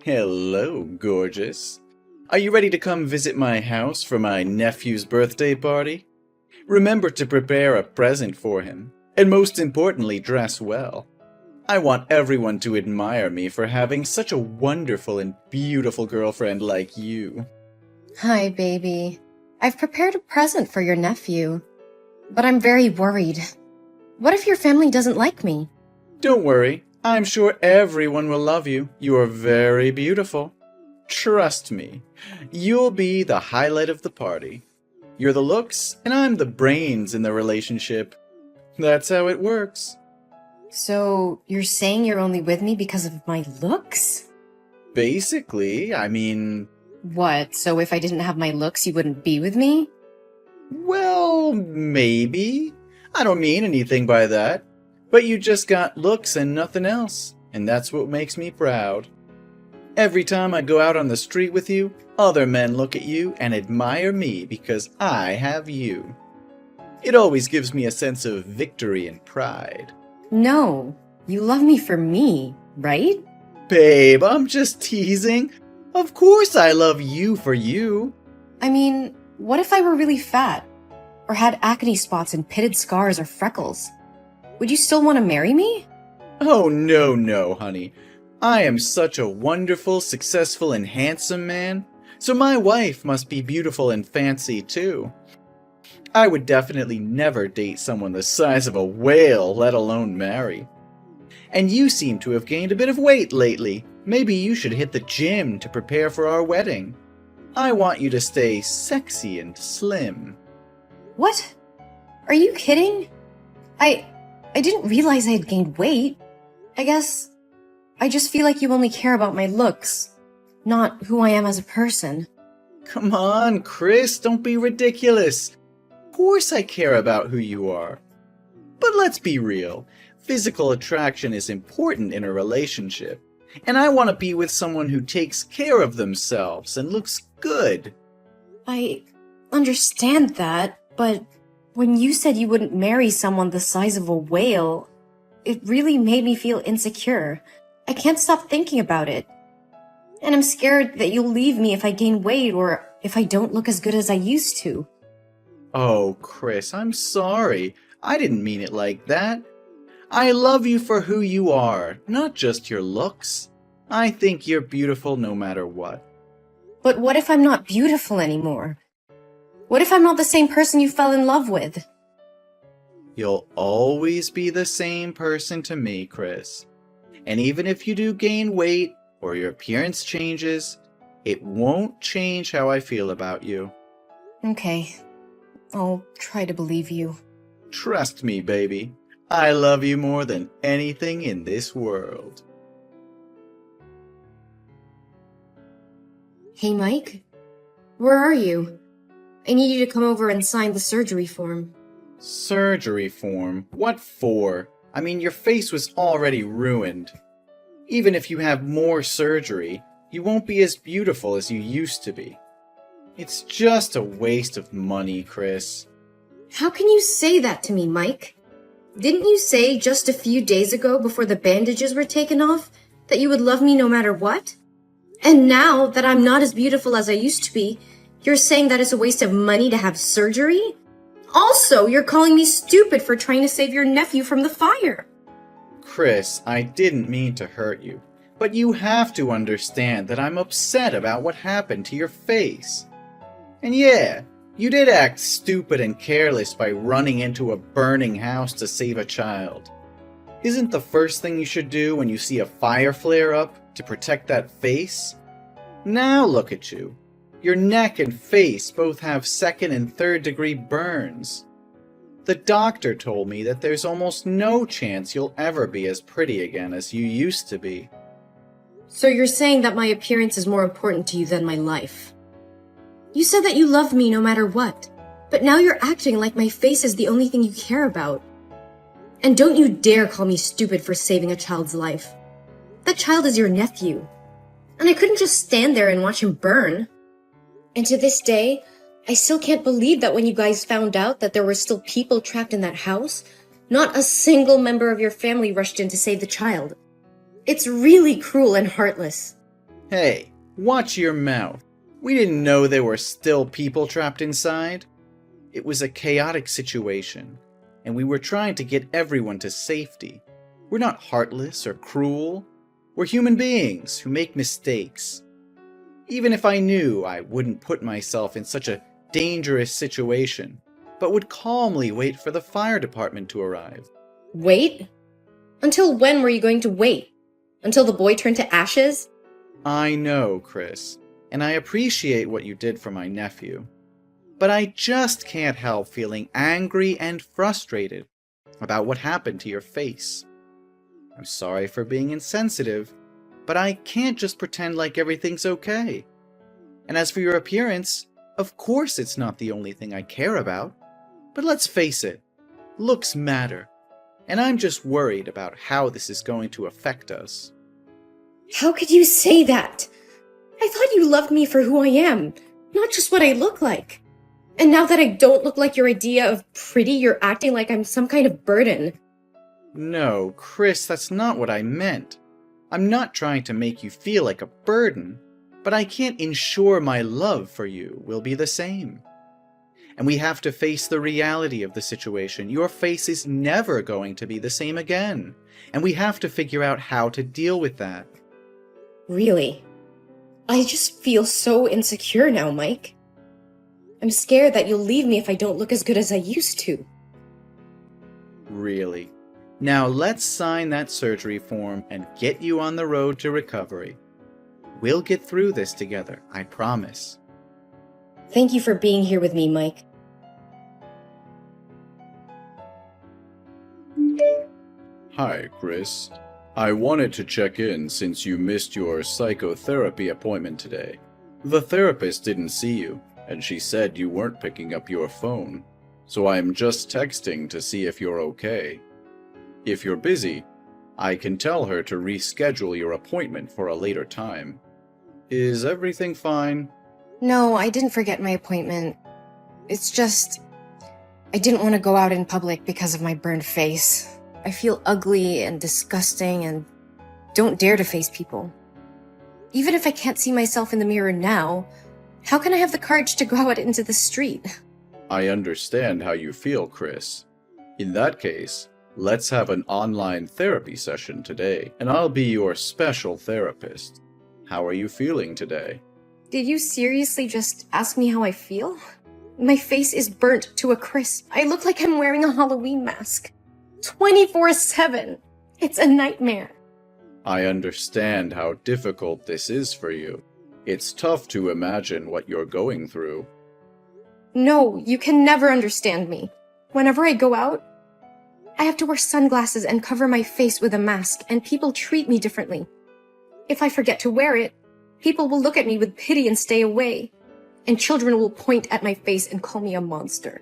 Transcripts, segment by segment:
Hello, gorgeous. Are you ready to come visit my house for my nephew's birthday party? Remember to prepare a present for him, and most importantly, dress well. I want everyone to admire me for having such a wonderful and beautiful girlfriend like you. Hi, baby. I've prepared a present for your nephew, but I'm very worried. What if your family doesn't like me? Don't worry, I'm sure everyone will love you. You are very beautiful. Trust me, you'll be the highlight of the party. You're the looks, and I'm the brains in the relationship. That's how it works. So, you're saying you're only with me because of my looks? Basically, I mean... What, so if I didn't have my looks, you wouldn't be with me? Well, maybe. I don't mean anything by that. But you just got looks and nothing else, and that's what makes me proud. Every time I go out on the street with you, other men look at you and admire me because I have you. It always gives me a sense of victory and pride. No, you love me for me, right? Babe, I'm just teasing. Of course I love you for you. I mean, what if I were really fat? Or had acne spots and pitted scars or freckles? Would you still want to marry me? Oh, no, honey. I am such a wonderful, successful, and handsome man, so my wife must be beautiful and fancy too. I would definitely never date someone the size of a whale, let alone marry. And you seem to have gained a bit of weight lately. Maybe you should hit the gym to prepare for our wedding. I want you to stay sexy and slim. What? Are you kidding? I didn't realize I had gained weight. I guess I just feel like you only care about my looks, not who I am as a person. Come on, Chris, don't be ridiculous. Of course I care about who you are. But let's be real. Physical attraction is important in a relationship. And I want to be with someone who takes care of themselves and looks good. I understand that, but when you said you wouldn't marry someone the size of a whale, it really made me feel insecure. I can't stop thinking about it. And I'm scared that you'll leave me if I gain weight or if I don't look as good as I used to. Oh, Chris, I'm sorry. I didn't mean it like that. I love you for who you are, not just your looks. I think you're beautiful no matter what. But what if I'm not beautiful anymore? What if I'm not the same person you fell in love with? You'll always be the same person to me, Chris. And even if you do gain weight or your appearance changes, it won't change how I feel about you. Okay, I'll try to believe you. Trust me, baby. I love you more than anything in this world. Hey, Mike? Where are you? I need you to come over and sign the surgery form. Surgery form? What for? I mean, your face was already ruined. Even if you have more surgery, you won't be as beautiful as you used to be. It's just a waste of money, Chris. How can you say that to me, Mike? Didn't you say just a few days ago before the bandages were taken off that you would love me no matter what? And now that I'm not as beautiful as I used to be, you're saying that it's a waste of money to have surgery? Also, you're calling me stupid for trying to save your nephew from the fire. Chris, I didn't mean to hurt you, but you have to understand that I'm upset about what happened to your face. And yeah, you did act stupid and careless by running into a burning house to save a child. Isn't the first thing you should do when you see a fire flare up to protect that face? Now look at you. Your neck and face both have second and third degree burns. The doctor told me that there's almost no chance you'll ever be as pretty again as you used to be. So you're saying that my appearance is more important to you than my life? You said that you loved me no matter what, but now you're acting like my face is the only thing you care about. And don't you dare call me stupid for saving a child's life. That child is your nephew. And I couldn't just stand there and watch him burn. And to this day, I still can't believe that when you guys found out that there were still people trapped in that house, not a single member of your family rushed in to save the child. It's really cruel and heartless. Hey, watch your mouth. We didn't know there were still people trapped inside. It was a chaotic situation, and we were trying to get everyone to safety. We're not heartless or cruel. We're human beings who make mistakes. Even if I knew, I wouldn't put myself in such a dangerous situation, but would calmly wait for the fire department to arrive. Wait? Until when were you going to wait? Until the boy turned to ashes? I know, Chris, and I appreciate what you did for my nephew. But I just can't help feeling angry and frustrated about what happened to your face. I'm sorry for being insensitive, but I can't just pretend like everything's okay. And as for your appearance, of course it's not the only thing I care about. But let's face it, looks matter. And I'm just worried about how this is going to affect us. How could you say that? I thought you loved me for who I am, not just what I look like. And now that I don't look like your idea of pretty, you're acting like I'm some kind of burden. No, Chris, that's not what I meant. I'm not trying to make you feel like a burden, but I can't ensure my love for you will be the same. And we have to face the reality of the situation. Your face is never going to be the same again, and we have to figure out how to deal with that. Really? I just feel so insecure now, Mike. I'm scared that you'll leave me if I don't look as good as I used to. Really? Now let's sign that surgery form and get you on the road to recovery. We'll get through this together, I promise. Thank you for being here with me, Mike. Hi, Chris. I wanted to check in since you missed your psychotherapy appointment today. The therapist didn't see you, and she said you weren't picking up your phone, so I'm just texting to see if you're okay. If you're busy, I can tell her to reschedule your appointment for a later time. Is everything fine? No, I didn't forget my appointment. It's just, I didn't want to go out in public because of my burned face. I feel ugly and disgusting and don't dare to face people. Even if I can't see myself in the mirror now, how can I have the courage to go out into the street? I understand how you feel, Chris. In that case, let's have an online therapy session today, and I'll be your special therapist. How are you feeling today? Did you seriously just ask me how I feel? My face is burnt to a crisp. I look like I'm wearing a Halloween mask. 24/7. It's a nightmare. I understand how difficult this is for you. It's tough to imagine what you're going through. No, you can never understand me. Whenever I go out, I have to wear sunglasses and cover my face with a mask, and people treat me differently. If I forget to wear it, people will look at me with pity and stay away, and children will point at my face and call me a monster.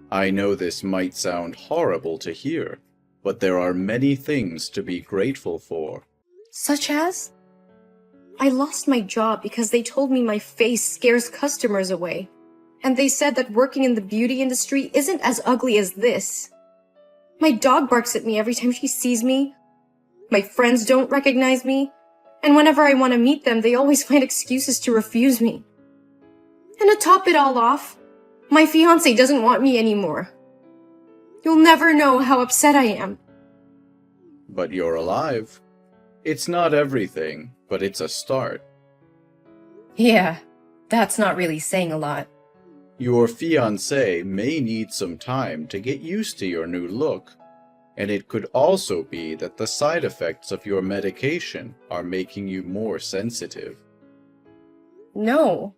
I know this might sound horrible to hear, but there are many things to be grateful for. Such as? I lost my job because they told me my face scares customers away, and they said that working in the beauty industry isn't as ugly as this. My dog barks at me every time she sees me. My friends don't recognize me, and whenever I want to meet them, they always find excuses to refuse me. And to top it all off, my fiancé doesn't want me anymore. You'll never know how upset I am. But you're alive. It's not everything, but it's a start. Yeah, that's not really saying a lot. Your fiancé may need some time to get used to your new look, and it could also be that the side effects of your medication are making you more sensitive. No,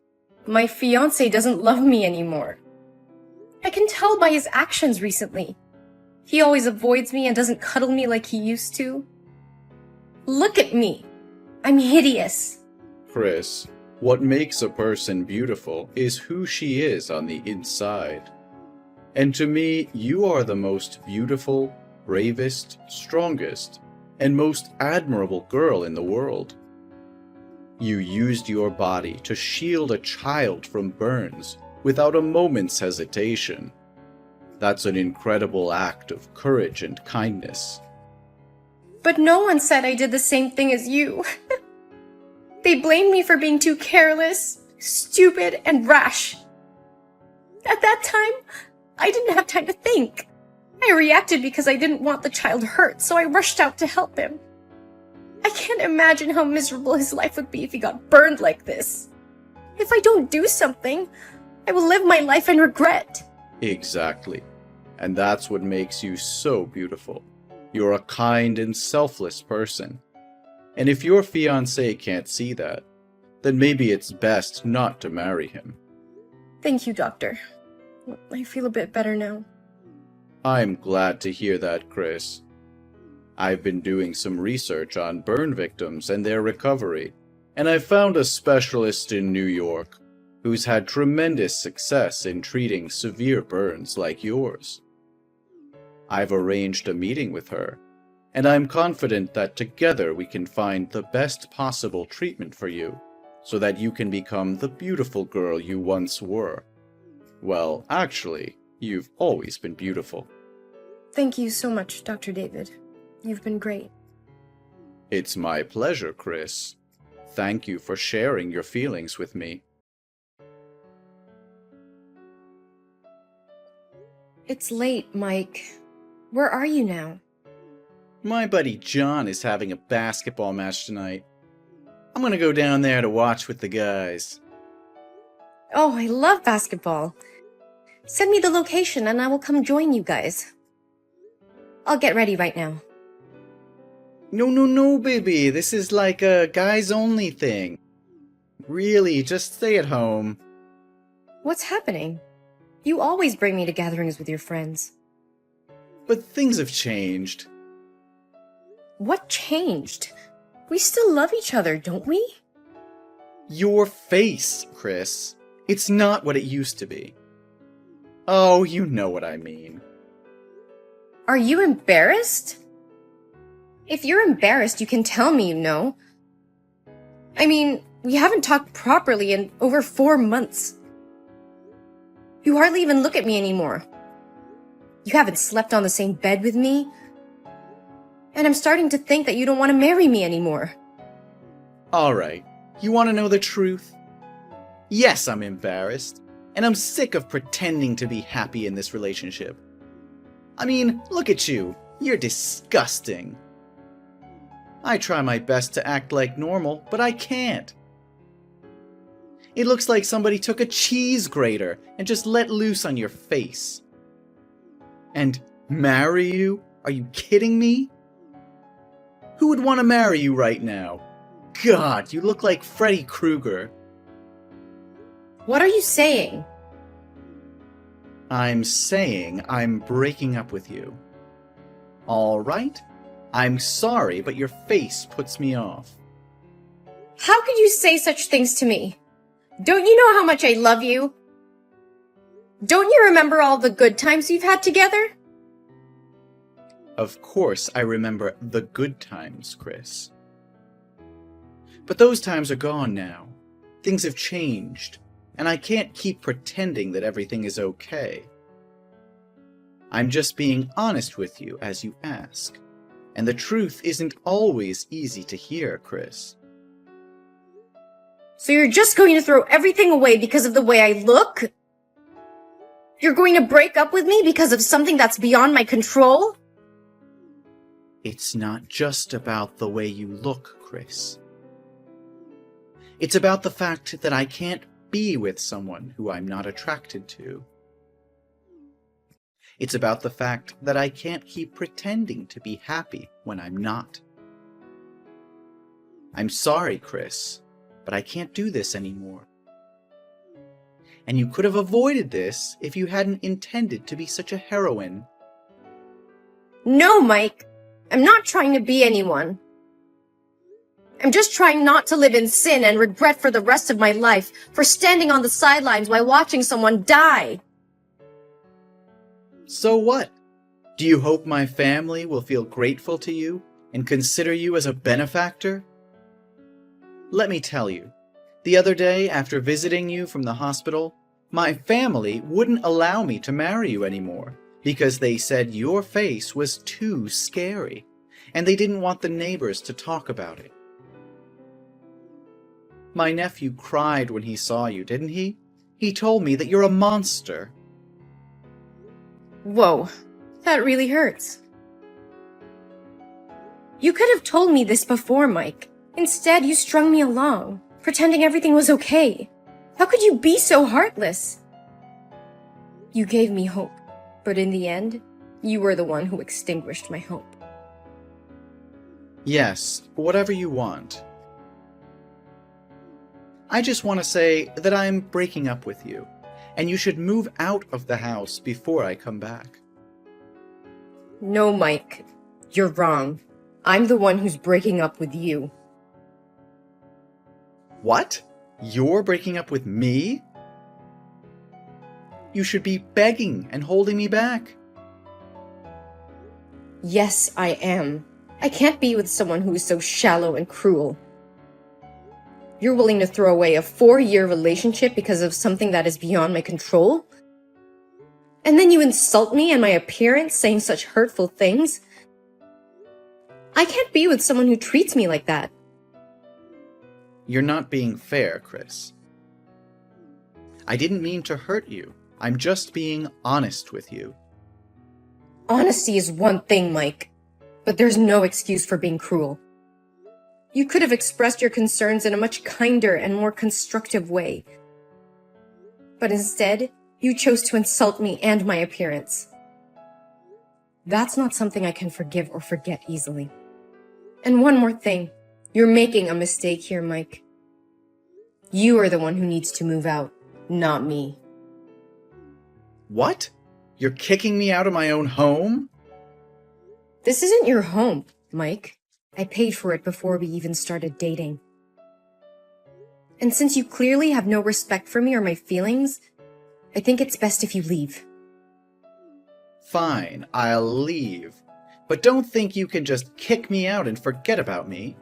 my fiancé doesn't love me anymore. I can tell by his actions recently. He always avoids me and doesn't cuddle me like he used to. Look at me. I'm hideous. Chris, what makes a person beautiful is who she is on the inside. And to me, you are the most beautiful, bravest, strongest, and most admirable girl in the world. You used your body to shield a child from burns without a moment's hesitation. That's an incredible act of courage and kindness. But no one said I did the same thing as you. They blamed me for being too careless, stupid, and rash. At that time, I didn't have time to think. I reacted because I didn't want the child hurt, so I rushed out to help him. I can't imagine how miserable his life would be if he got burned like this. If I don't do something, I will live my life in regret. Exactly. And that's what makes you so beautiful. You're a kind and selfless person. And if your fiancé can't see that, then maybe it's best not to marry him. Thank you, Doctor. I feel a bit better now. I'm glad to hear that, Chris. I've been doing some research on burn victims and their recovery, and I found a specialist in New York who's had tremendous success in treating severe burns like yours. I've arranged a meeting with her, and I'm confident that together we can find the best possible treatment for you, so that you can become the beautiful girl you once were. Well, actually, you've always been beautiful. Thank you so much, Dr. David. You've been great. It's my pleasure, Chris. Thank you for sharing your feelings with me. It's late, Mike. Where are you now? My buddy John is having a basketball match tonight. I'm gonna go down there to watch with the guys. Oh, I love basketball. Send me the location and I will come join you guys. I'll get ready right now. No, baby. This is like a guys-only thing. Really, just stay at home. What's happening? You always bring me to gatherings with your friends. But things have changed. What changed? We still love each other, don't we? Your face, Chris. It's not what it used to be. Oh, you know what I mean. Are you embarrassed? If you're embarrassed, you can tell me, you know. I mean, we haven't talked properly in over 4 months. You hardly even look at me anymore. You haven't slept on the same bed with me. And I'm starting to think that you don't want to marry me anymore. Alright, you want to know the truth? Yes, I'm embarrassed. And I'm sick of pretending to be happy in this relationship. I mean, look at you. You're disgusting. I try my best to act like normal, but I can't. It looks like somebody took a cheese grater and just let loose on your face. And marry you? Are you kidding me? Who would want to marry you right now? God, you look like Freddy Krueger. What are you saying? I'm saying I'm breaking up with you. All right? I'm sorry, but your face puts me off. How could you say such things to me? Don't you know how much I love you? Don't you remember all the good times we've had together? Of course I remember the good times, Chris. But those times are gone now. Things have changed, and I can't keep pretending that everything is okay. I'm just being honest with you as you ask. And the truth isn't always easy to hear, Chris. So you're just going to throw everything away because of the way I look? You're going to break up with me because of something that's beyond my control? It's not just about the way you look, Chris. It's about the fact that I can't be with someone who I'm not attracted to. It's about the fact that I can't keep pretending to be happy when I'm not. I'm sorry, Chris, but I can't do this anymore. And you could have avoided this if you hadn't intended to be such a heroine. No, Mike. I'm not trying to be anyone. I'm just trying not to live in sin and regret for the rest of my life for standing on the sidelines while watching someone die. So what? Do you hope my family will feel grateful to you and consider you as a benefactor? Let me tell you, the other day after visiting you from the hospital, my family wouldn't allow me to marry you anymore because they said your face was too scary and they didn't want the neighbors to talk about it. My nephew cried when he saw you, didn't he? He told me that you're a monster. Whoa, that really hurts. You could have told me this before, Mike. Instead, you strung me along, pretending everything was okay. How could you be so heartless? You gave me hope, but in the end, you were the one who extinguished my hope. Yes, whatever you want. I just want to say that I'm breaking up with you, and you should move out of the house before I come back. No, Mike, you're wrong. I'm the one who's breaking up with you. What? You're breaking up with me? You should be begging and holding me back. Yes, I am. I can't be with someone who is so shallow and cruel. You're willing to throw away a 4-year relationship because of something that is beyond my control? And then you insult me and my appearance, saying such hurtful things? I can't be with someone who treats me like that. You're not being fair, Chris. I didn't mean to hurt you. I'm just being honest with you. Honesty is one thing, Mike, but there's no excuse for being cruel. You could have expressed your concerns in a much kinder and more constructive way. But instead, you chose to insult me and my appearance. That's not something I can forgive or forget easily. And one more thing. You're making a mistake here, Mike. You are the one who needs to move out, not me. What? You're kicking me out of my own home? This isn't your home, Mike. I paid for it before we even started dating. And since you clearly have no respect for me or my feelings, I think it's best if you leave. Fine, I'll leave. But don't think you can just kick me out and forget about me.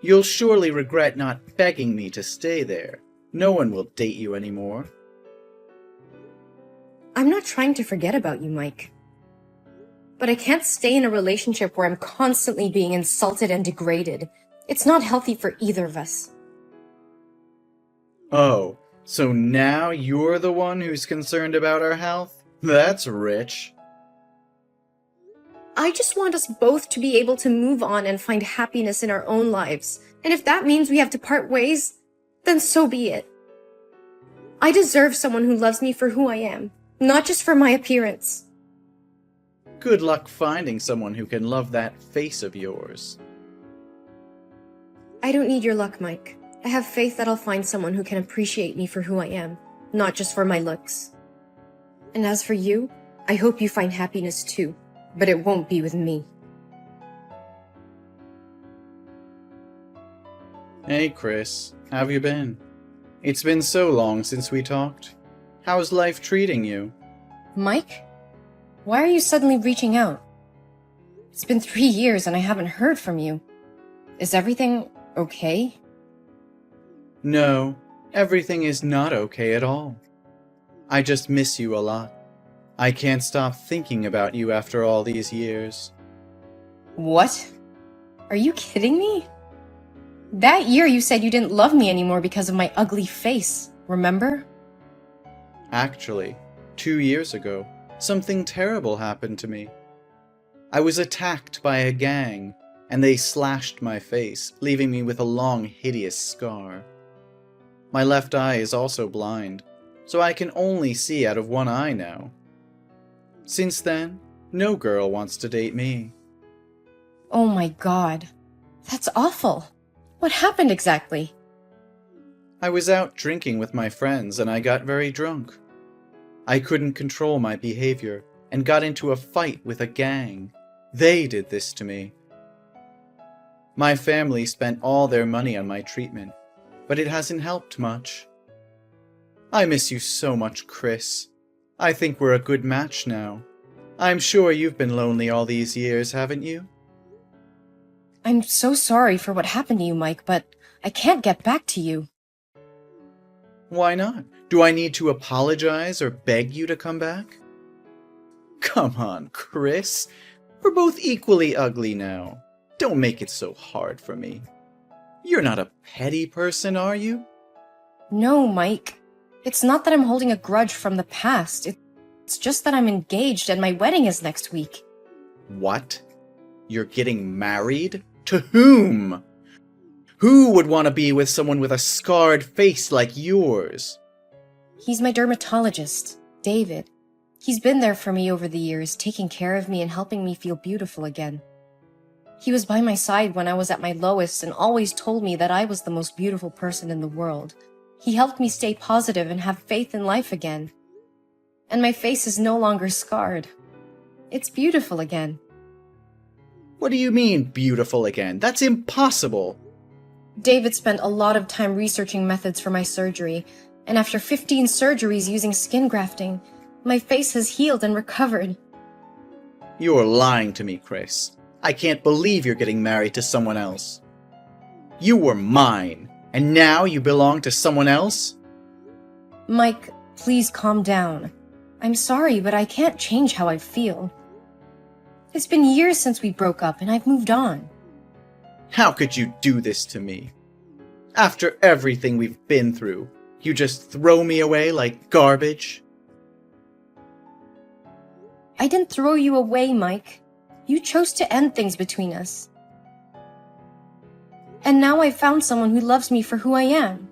You'll surely regret not begging me to stay there. No one will date you anymore. I'm not trying to forget about you, Mike. But I can't stay in a relationship where I'm constantly being insulted and degraded. It's not healthy for either of us. Oh, so now you're the one who's concerned about our health? That's rich. I just want us both to be able to move on and find happiness in our own lives. And if that means we have to part ways, then so be it. I deserve someone who loves me for who I am, not just for my appearance. Good luck finding someone who can love that face of yours. I don't need your luck, Mike. I have faith that I'll find someone who can appreciate me for who I am, not just for my looks. And as for you, I hope you find happiness too, but it won't be with me. Hey, Chris. How have you been? It's been so long since we talked. How's life treating you? Mike? Why are you suddenly reaching out? It's been 3 years and I haven't heard from you. Is everything okay? No, everything is not okay at all. I just miss you a lot. I can't stop thinking about you after all these years. What? Are you kidding me? That year you said you didn't love me anymore because of my ugly face, remember? Actually, 2 years ago, something terrible happened to me. I was attacked by a gang, and they slashed my face, leaving me with a long, hideous scar. My left eye is also blind, so I can only see out of one eye now. Since then, no girl wants to date me. Oh my god. That's awful. What happened exactly? I was out drinking with my friends and I got very drunk. I couldn't control my behavior and got into a fight with a gang. They did this to me. My family spent all their money on my treatment, but it hasn't helped much. I miss you so much, Chris. I think we're a good match now. I'm sure you've been lonely all these years, haven't you? I'm so sorry for what happened to you, Mike, but I can't get back to you. Why not? Do I need to apologize or beg you to come back? Come on, Chris. We're both equally ugly now. Don't make it so hard for me. You're not a petty person, are you? No, Mike. It's not that I'm holding a grudge from the past. It's just that I'm engaged and my wedding is next week. What? You're getting married? To whom? Who would want to be with someone with a scarred face like yours? He's my dermatologist, David. He's been there for me over the years, taking care of me and helping me feel beautiful again. He was by my side when I was at my lowest and always told me that I was the most beautiful person in the world. He helped me stay positive and have faith in life again. And my face is no longer scarred. It's beautiful again. What do you mean, beautiful again? That's impossible. David spent a lot of time researching methods for my surgery, and after 15 surgeries using skin grafting, my face has healed and recovered. You're lying to me, Chris. I can't believe you're getting married to someone else. You were mine, and now you belong to someone else? Mike, please calm down. I'm sorry, but I can't change how I feel. It's been years since we broke up, and I've moved on. How could you do this to me? After everything we've been through, you just throw me away like garbage? I didn't throw you away, Mike. You chose to end things between us. And now I've found someone who loves me for who I am,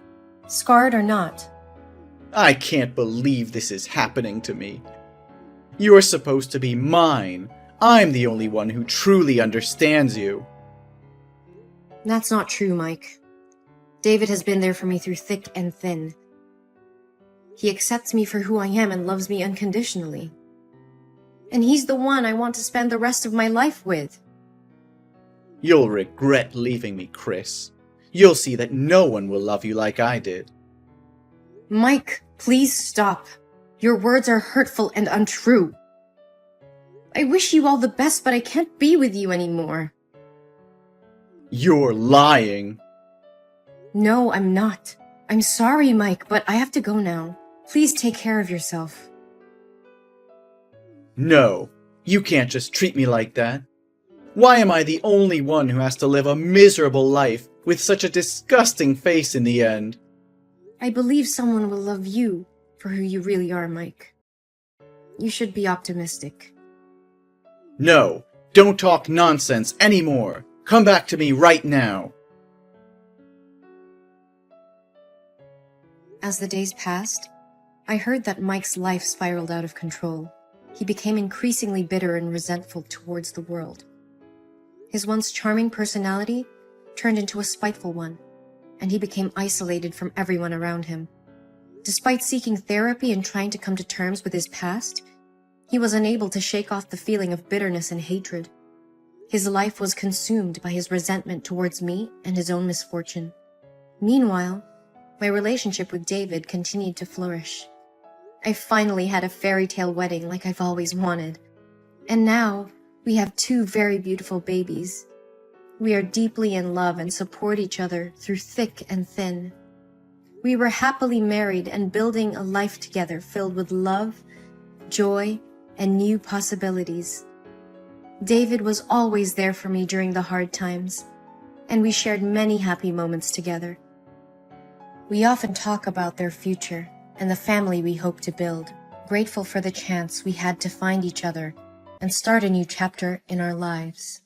scarred or not. I can't believe this is happening to me. You're supposed to be mine. I'm the only one who truly understands you. That's not true, Mike. David has been there for me through thick and thin. He accepts me for who I am and loves me unconditionally. And he's the one I want to spend the rest of my life with. You'll regret leaving me, Chris. You'll see that no one will love you like I did. Mike, please stop. Your words are hurtful and untrue. I wish you all the best, but I can't be with you anymore. You're lying. No, I'm not. I'm sorry, Mike, but I have to go now. Please take care of yourself. No, you can't just treat me like that. Why am I the only one who has to live a miserable life with such a disgusting face in the end? I believe someone will love you for who you really are, Mike. You should be optimistic. No, don't talk nonsense anymore. Come back to me right now. As the days passed, I heard that Mike's life spiraled out of control. He became increasingly bitter and resentful towards the world. His once charming personality turned into a spiteful one, and he became isolated from everyone around him. Despite seeking therapy and trying to come to terms with his past, he was unable to shake off the feeling of bitterness and hatred. His life was consumed by his resentment towards me and his own misfortune. Meanwhile, my relationship with David continued to flourish. I finally had a fairy tale wedding like I've always wanted. And now, we have 2 very beautiful babies. We are deeply in love and support each other through thick and thin. We were happily married and building a life together filled with love, joy, and new possibilities. David was always there for me during the hard times, and we shared many happy moments together. We often talk about their future and the family we hope to build, grateful for the chance we had to find each other and start a new chapter in our lives.